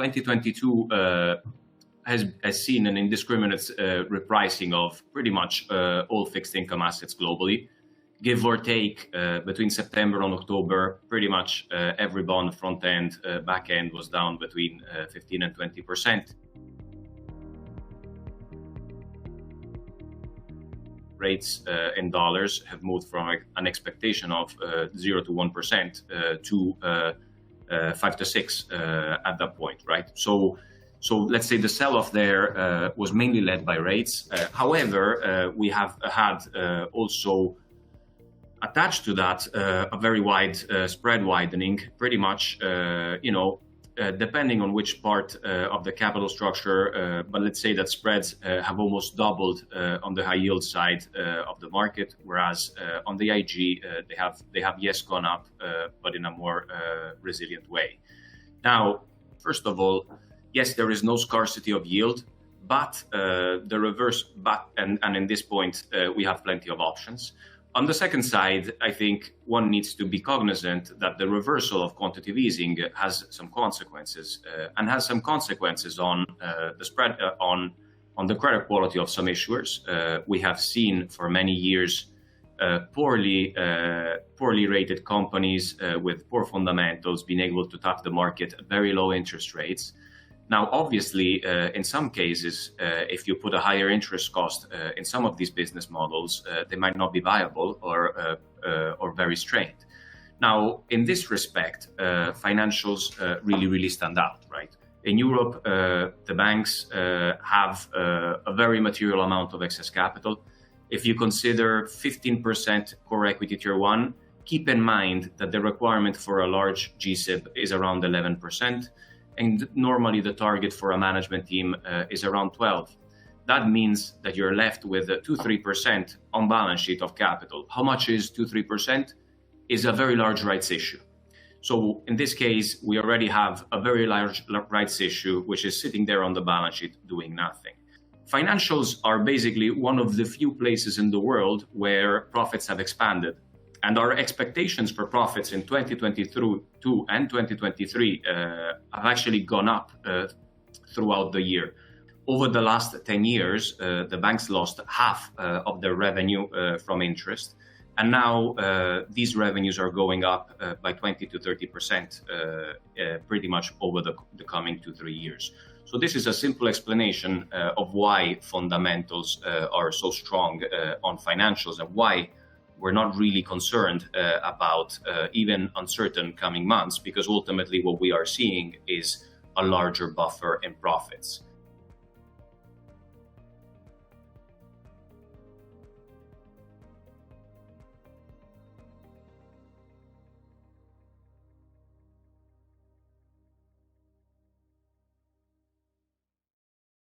2022 has seen an indiscriminate repricing of pretty much all fixed income assets globally. Give or take, between September and October, pretty much every bond front end, back end was down between 15 and 20%. Rates in dollars have moved from an expectation of 0 to 1% to 5 to 6 at that point, right? So let's say the sell-off there was mainly led by rates. However, we have had also attached to that a very wide spread widening, pretty much, depending on which part of the capital structure, but let's say that spreads have almost doubled on the high yield side of the market, whereas on the IG they have yes gone up, but in a more resilient way. Now, first of all, yes, there is no scarcity of yield, but the reverse, and in this point we have plenty of options. On the second side, I think one needs to be cognizant that the reversal of quantitative easing has some consequences, and has some consequences on the spread, on the credit quality of some issuers. We have seen for many years poorly rated companies with poor fundamentals being able to tap the market at very low interest rates. Now, obviously, in some cases, if you put a higher interest cost in some of these business models, they might not be viable or very strained. Now, in this respect, financials really stand out, right? In Europe, the banks have a very material amount of excess capital. If you consider 15% core equity tier 1, keep in mind that the requirement for a large GSIB is around 11%. And normally the target for a management team is around 12. That means that you're left with 2-3% on balance sheet of capital. How much is 2-3%? Is a very large rights issue. So in this case, we already have a very large rights issue, which is sitting there on the balance sheet doing nothing. Financials are basically one of the few places in the world where profits have expanded. And our expectations for profits in 2022 and 2023 have actually gone up throughout the year. Over the last 10 years, the banks lost half of their revenue from interest. And now these revenues are going up by 20 to 30% pretty much over the coming 2-3 years. So this is a simple explanation of why fundamentals are so strong on financials, and why we're not really concerned about even uncertain coming months, because ultimately what we are seeing is a larger buffer in profits.